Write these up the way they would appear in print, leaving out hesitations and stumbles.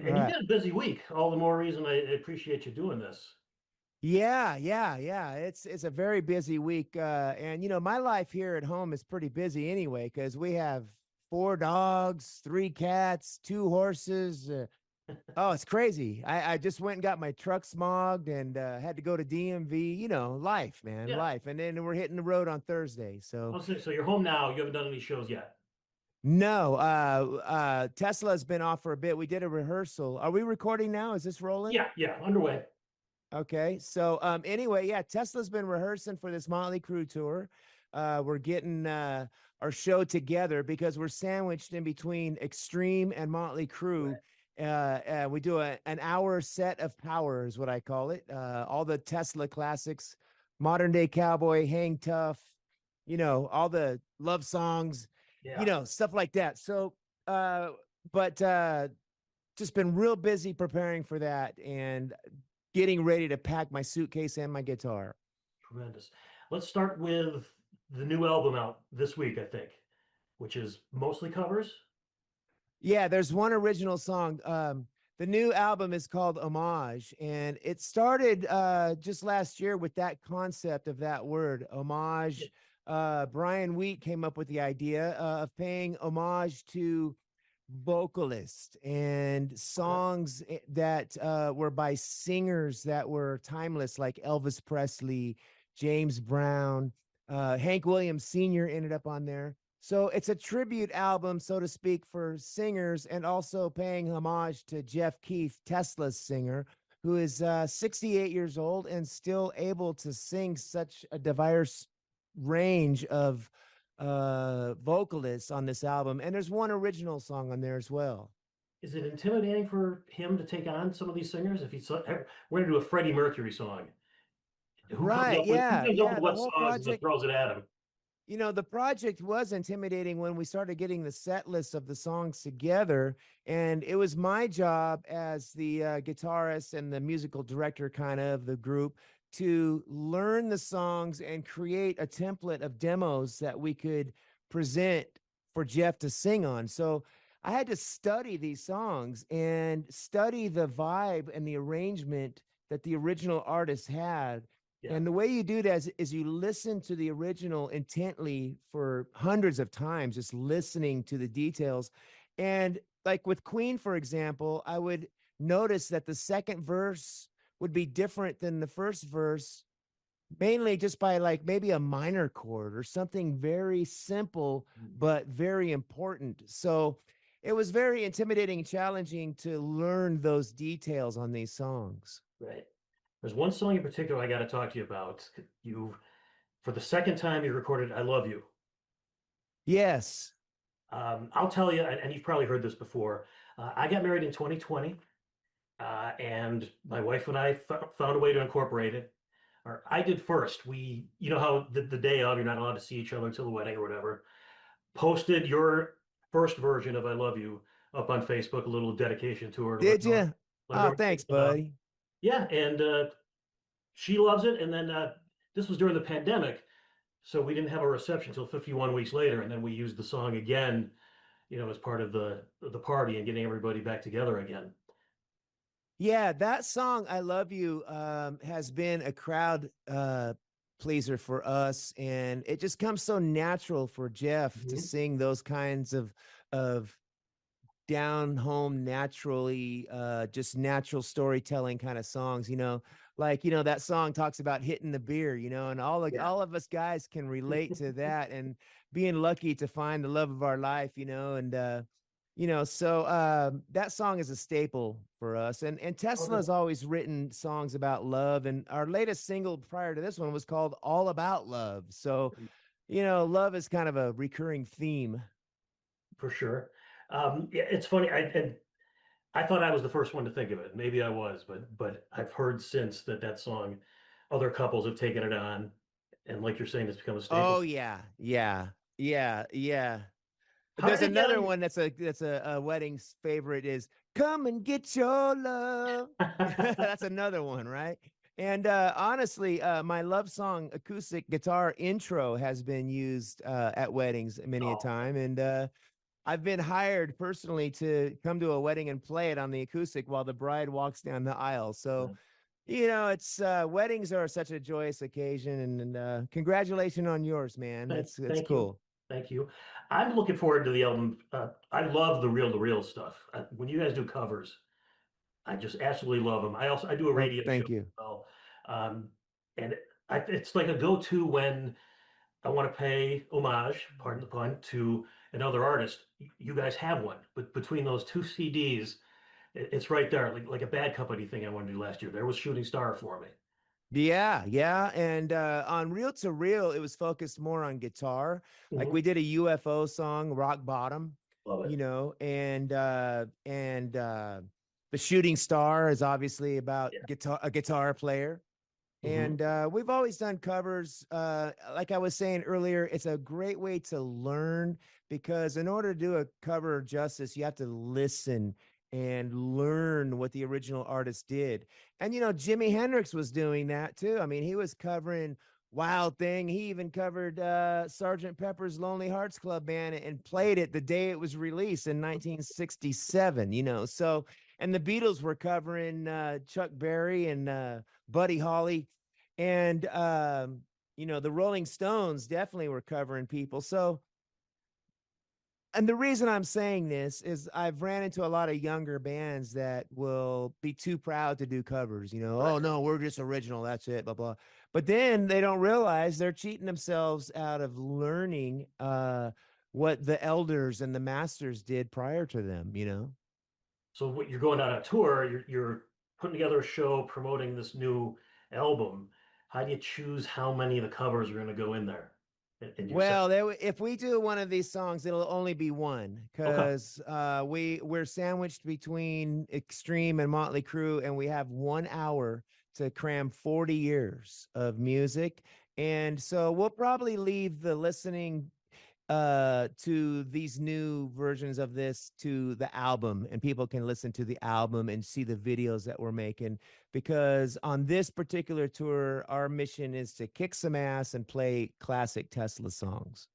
All And you've right. got a busy week. All the more reason I appreciate you doing this. Yeah. It's a very busy week. And my life here at home is pretty busy anyway, because we have four dogs, three cats, two horses. Oh, it's crazy. I just went and got my truck smogged and had to go to DMV. Life, man, Yeah. life. And then we're hitting the road on Thursday. So So you're home now. You haven't done any shows yet. no, Tesla's been off for a bit. We did a rehearsal. Are we recording now? Is this rolling? Yeah, underway. Okay. So anyway, yeah, Tesla's been rehearsing for this Motley Crue tour. We're getting our show together because we're sandwiched in between Extreme and Motley Crue. Right. We do an hour set of power is what I call it. All the Tesla classics, Modern Day Cowboy, Hang Tough, all the love songs, Yeah. stuff like that. So, but just been real busy preparing for that and getting ready to pack my suitcase and my guitar. Tremendous. Let's start with the new album out this week, I think, which is mostly covers. Yeah, there's one original song. The new album is called Homage, and it started just last year with that concept of that word, Yeah. homage. Brian Wheat came up with the idea of paying homage to vocalists and Okay. songs that were by singers that were timeless, like Elvis Presley, James Brown, Hank Williams Sr. ended up on there. So it's a tribute album, so to speak, for singers, and also paying homage to Jeff Keith, Tesla's singer, who is 68 years old and still able to sing such a diverse range of vocalists on this album. And there's one original song on there as well. Is it intimidating for him to take on some of these singers? If he's we're gonna do a Freddie Mercury song, Right. who Yeah. comes up Yeah. with The what whole songs and then project, throws it at him? the project was intimidating when we started getting the set list of the songs together. And it was my job as the guitarist and the musical director kind of the group to learn the songs and create a template of demos that we could present for Jeff to sing on. So I had to study these songs and study the vibe and the arrangement that the original artist had. Yeah. And the way you do that is you listen to the original intently for hundreds of times, just listening to the details. And like with Queen, for example, I would notice that the second verse would be different than the first verse, mainly just by like maybe a minor chord or something very simple, but very important. So it was very intimidating and challenging to learn those details on these songs. Right. There's one song in particular I got to talk to you about. You, for the second time, you recorded "I Love You." Yes. I'll tell you, and you've probably heard this before. I got married in 2020, and my wife and I found a way to incorporate it. Or I did first. You know how the day of, you're not allowed to see each other until the wedding or whatever. Posted your first version of "I Love You" up on Facebook, a little dedication to her to Did you? let her Oh, know. thanks, buddy. Yeah, and she loves it. And then this was during the pandemic, so we didn't have a reception until 51 weeks later, and then we used the song again, as part of the party and getting everybody back together again. Yeah, that song "I Love You" has been a crowd pleaser for us, and it just comes so natural for Jeff to Mhm. sing those kinds of down home, naturally, just natural storytelling kind of songs. Like that song talks about hitting the beer, and Yeah. all of us guys can relate to that, and being lucky to find the love of our life, and so that song is a staple for us. And Okay. Tesla's always written songs about love, and our latest single prior to this one was called All About Love. So love is kind of a recurring theme. For sure. Yeah, it's funny. I thought I was the first one to think of it. Maybe I was, but I've heard since that song, other couples have taken it on, and like you're saying, it's become a staple. Oh yeah. How did There's it get another on? one that's a wedding favorite is "Come and Get Your Love." That's another one, right? And honestly, my love song acoustic guitar intro has been used at weddings many a Oh, time, and I've been hired personally to come to a wedding and play it on the acoustic while the bride walks down the aisle. So, it's weddings are such a joyous occasion, and congratulations on yours, man. That's Thank you. cool. Thank you. I'm looking forward to the album. I love the reel-to-reel stuff. When you guys do covers, I just absolutely love them. I do a Well, radio show thank you. as well, um, and it's like a go-to when I want to pay homage, pardon the pun, to another artist. You guys have one, but between those two CDs, it's right there, like a Bad Company thing I wanted to do last year. There was Shooting Star for me. Yeah, yeah. And on Reel to Reel, it was focused more on guitar. Like Hmm. we did a UFO song, Rock Bottom, Love it. and the Shooting Star is obviously about Yeah. a guitar player. Hmm. And we've always done covers. Like I was saying earlier, it's a great way to learn because in order to do a cover justice, you have to listen and learn what the original artist did. And, Jimi Hendrix was doing that too. I mean, he was covering Wild Thing. He even covered Sgt. Pepper's Lonely Hearts Club Band and played it the day it was released in 1967, So, and the Beatles were covering Chuck Berry and Buddy Holly and the Rolling Stones definitely were covering people. So, and the reason I'm saying this is I've ran into a lot of younger bands that will be too proud to do covers, Right. oh no, we're just original, that's it, blah blah. But then they don't realize they're cheating themselves out of learning what the elders and the masters did prior to them. So what you're going on a tour, you're putting together a show promoting this new album. How do you choose how many of the covers are going to go in there? And you said, Well, if we do one of these songs, it'll only be one okay. because we're sandwiched between Extreme and Motley Crue, and we have 1 hour to cram 40 years of music, and so we'll probably leave the listening to these new versions of this to the album, and people can listen to the album and see the videos that we're making, because on this particular tour our mission is to kick some ass and play classic Tesla songs.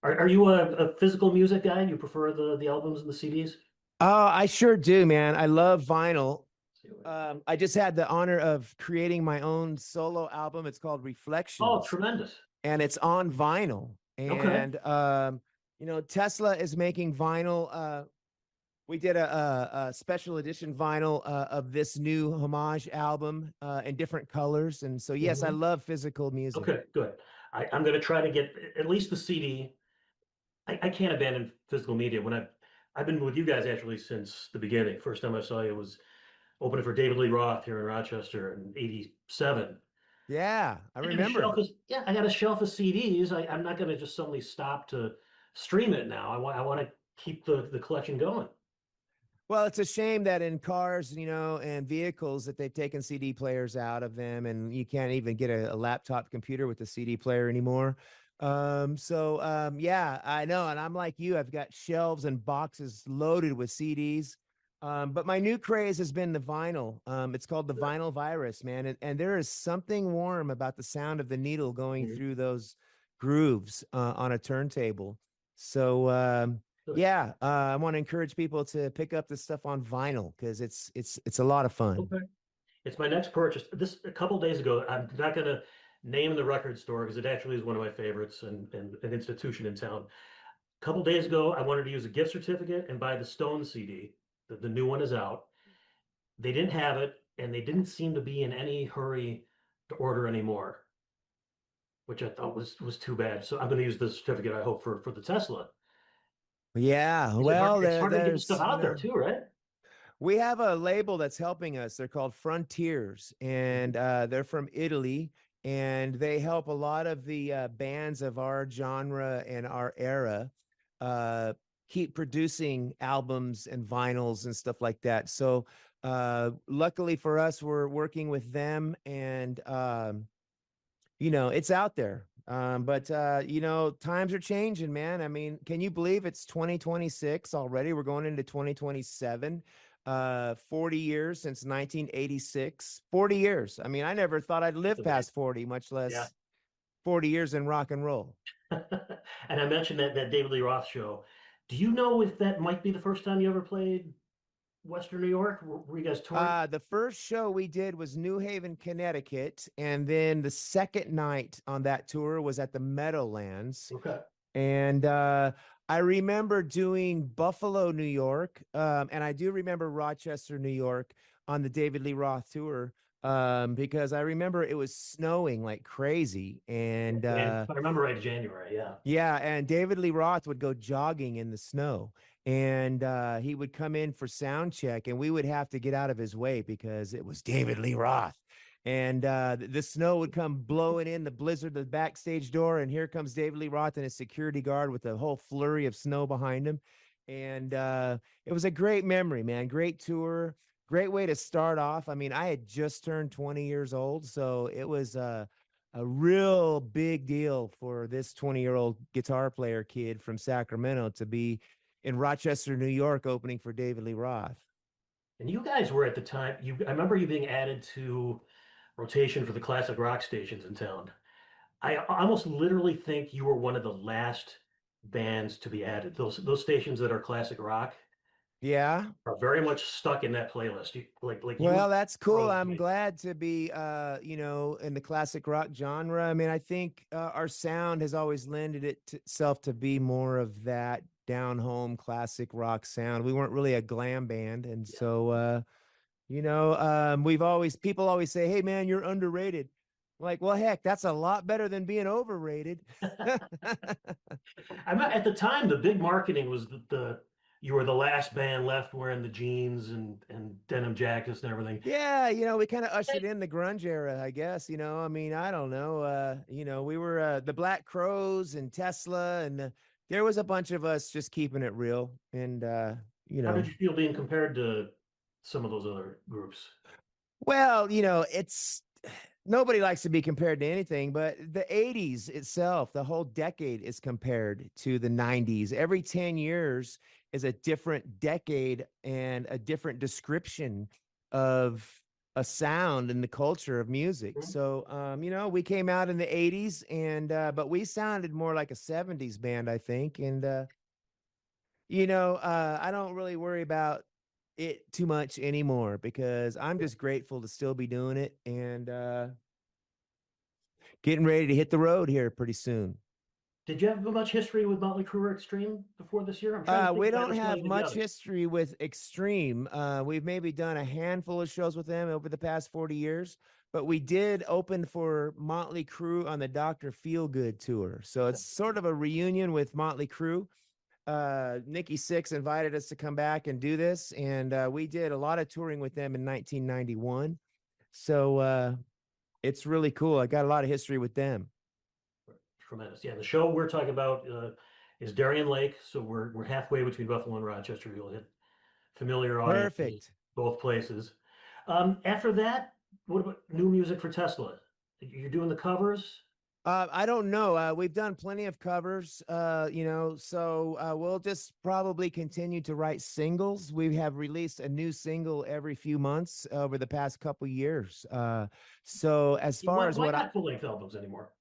Are you a physical music guy? You prefer the albums and the CDs? Oh, I sure do, man. I love vinyl. See what I can- I just had the honor of creating my own solo album. It's called Oh, Reflections, tremendous. and it's on vinyl. Okay. And Tesla is making vinyl. We did a special edition vinyl of this new Homage album in different colors, and so yes, I Hmm. love physical music. Okay, good. I'm going to try to get at least the CD. I can't abandon physical media. I've been with you guys actually since the beginning. First time I saw you was opening for David Lee Roth here in Rochester in '87. Yeah, I And a remember. shelf is, yeah, I got a shelf of CDs. I'm not going to just suddenly stop to stream it now. I want to keep the collection going. Well, it's a shame that in cars, and vehicles that they've taken CD players out of them, and you can't even get a laptop computer with a CD player anymore. Yeah, I know, and I'm like you. I've got shelves and boxes loaded with CDs. But my new craze has been the vinyl. It's called the vinyl virus, man, and there is something warm about the sound of the needle going Mhm. through those grooves on a turntable. So Good. yeah, I want to encourage people to pick up this stuff on vinyl because it's a lot of fun. Okay. It's my next purchase. This a couple days ago. I'm not going to name the record store because it actually is one of my favorites and an institution in town. A couple days ago, I wanted to use a gift certificate and buy the Stone CD. The new one is out. They didn't have it, and they didn't seem to be in any hurry to order anymore, which I thought was too bad. So I'm going to use the certificate, I hope, for the Tesla. Yeah, Is it hard? well, It's hard to get the stuff there's out there too, right? we have a label that's helping us. They're called Frontiers, and Mhm. they're from Italy, and they help a lot of the bands of our genre and our era uh, keep producing albums and vinyls and stuff like that. So, luckily for us, we're working with them, and it's out there. But times are changing, man. I mean, can you believe it's 2026 already? We're going into 2027. 40 years since 1986. 40 years. I mean, I never thought I'd That's live amazing. past 40, much Yeah. less 40 years in rock and roll. And I mentioned that David Lee Roth show. Do you know if that might be the first time you ever played Western New York? Were you guys touring? The first show we did was New Haven, Connecticut, and then the second night on that tour was at the Meadowlands. Okay. And I remember doing Buffalo, New York, and I do remember Rochester, New York on the David Lee Roth tour, because I remember it was snowing like crazy. And And if I remember right, January. Yeah. yeah, and David Lee Roth would go jogging in the snow, and he would come in for sound check, and we would have to get out of his way because it was David Lee Roth. And the snow would come blowing in the blizzard, the backstage door, and here comes David Lee Roth and his security guard with a whole flurry of snow behind him. And it was a great memory, man. Great tour, great way to start off. I mean, I had just turned 20 years old, so it was a real big deal for this 20-year-old guitar player kid from Sacramento to be in Rochester, New York, opening for David Lee Roth. And you guys were at the time, I remember you being added to rotation for the classic rock stations in town. I almost literally think you were one of the last bands to be added. Those stations that are classic rock Yeah. are very much stuck in that playlist. You were Well, that's cool. pros. I'm glad to be, in the classic rock genre. I mean, I think our sound has always lended itself to be more of that down home classic rock sound. We weren't really a glam band, and Yeah. so people always say, "Hey, man, you're underrated." Like, well, heck, that's a lot better than being overrated. I mean, at the time, the big marketing was that you were the last band left wearing the jeans and denim jackets and everything. Yeah, we kind of ushered in the grunge era, I guess. I mean, I don't know. We were the Black Crows and Tesla, and there was a bunch of us just keeping it real. And How did you feel being compared to some of those other groups? well, it's nobody likes to be compared to anything, but the 80s itself, the whole decade is compared to the 90s. Every 10 years is a different decade and a different description of a sound in the culture of music. Mhm. So, we came out in the 80s and but we sounded more like a 70s band, I think. And I don't really worry about it too much anymore because I'm just grateful to still be doing it and getting ready to hit the road here pretty soon. Did you have much history with Motley Crue or Extreme before this year? I'm trying to think We if I don't ever saw have you much together. history with Extreme. We've maybe done a handful of shows with them over the past 40 years, but we did open for Motley Crue on the Dr. Feelgood tour. So it's sort of a reunion with Motley Crue. Nikki Sixx invited us to come back and do this, and we did a lot of touring with them in 1991. So it's really cool. I got a lot of history with them. Tremendous. Yeah, the show we're talking about is Darien Lake, so we're halfway between Buffalo and Rochester. You'll hit familiar audiences Perfect. both places. After that, what about new music for Tesla? You're doing the covers? I don't know. We've done plenty of covers, so we'll just probably continue to write singles. We have released a new single every few months over the past couple years. So as far as Why what I, not full-length albums anymore?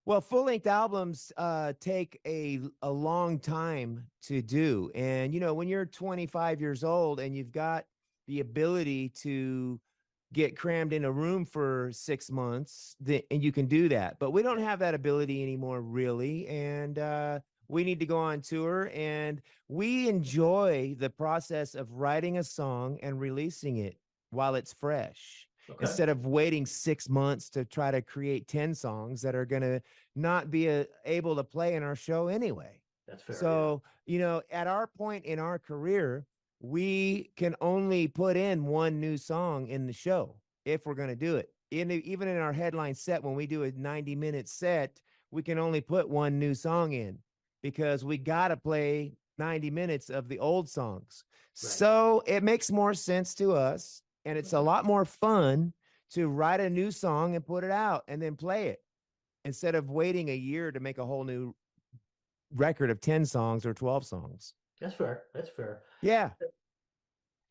well, full-length albums take a long time to do. And when you're 25 years old and you've got the ability to get crammed in a room for 6 months, and you can do that. But we don't have that ability anymore, really. And we need to go on tour, and we enjoy the process of writing a song and releasing it while it's fresh, Okay, instead of waiting 6 months to try to create 10 songs that are going to not be able to play in our show anyway. that's fair. Yeah. So, at our point in our career, we can only put in one new song in the show if we're going to do it. Even in our headline set, when we do a 90-minute set, we can only put one new song in because we got to play 90 minutes of the old songs. Right. So it makes more sense to us, and it's a lot more fun to write a new song and put it out and then play it. instead of waiting a year to make a whole new record of 10 songs or 12 songs. That's fair. That's fair. Yeah.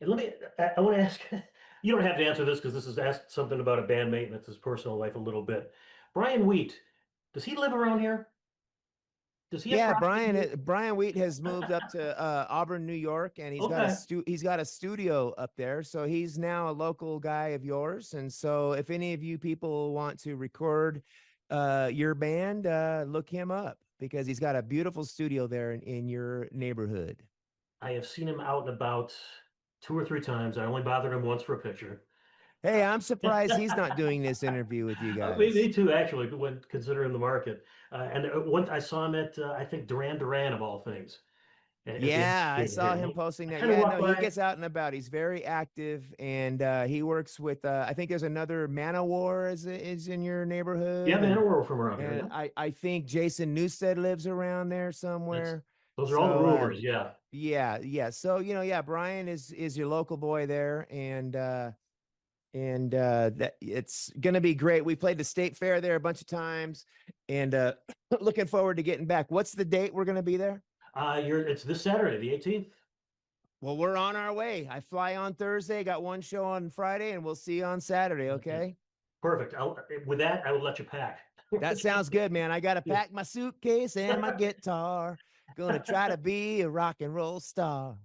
And I want to ask, you don't have to answer this because this is asked something about a bandmate and it's his personal life a little bit. Brian Wheat, does he live around here? Does he have Yeah, property here? Brian Wheat has moved up to Auburn, New York, and Okay. he's got a studio up there. So he's now a local guy of yours. And so if any of you people want to record your band, look him up because he's got a beautiful studio there in your neighborhood. I have seen him out and about 2 or 3 times. I only bothered him once for a picture. Hey, I'm surprised he's not doing this interview with you Me guys. too, actually, when considering the market. And one I saw him at I think Duran of all things at the Yeah, I amphitheater here. saw And him posting I that. kind of Yeah, walked no, he by. gets out and about. He's very active, and he works with. I think there's another Manowar is in your Yeah, neighborhood, man, we're from around here. and Yeah, I think Jason Newsted lives around there that's somewhere. those are all the So rumors. Yeah, yeah. So yeah, Brian is your local boy there, and that it's gonna be great. We played the state fair there a bunch of times, and looking forward to getting back. What's the date we're gonna be there? it's this Saturday, the 18th. Well, we're on our way. I fly on Thursday, got one show on Friday, and we'll see you on Saturday. Okay, Okay. perfect. With that, I would let you pack. That sounds good, man. I got to Yeah. pack my suitcase and my guitar. Gonna try to be a rock and roll star.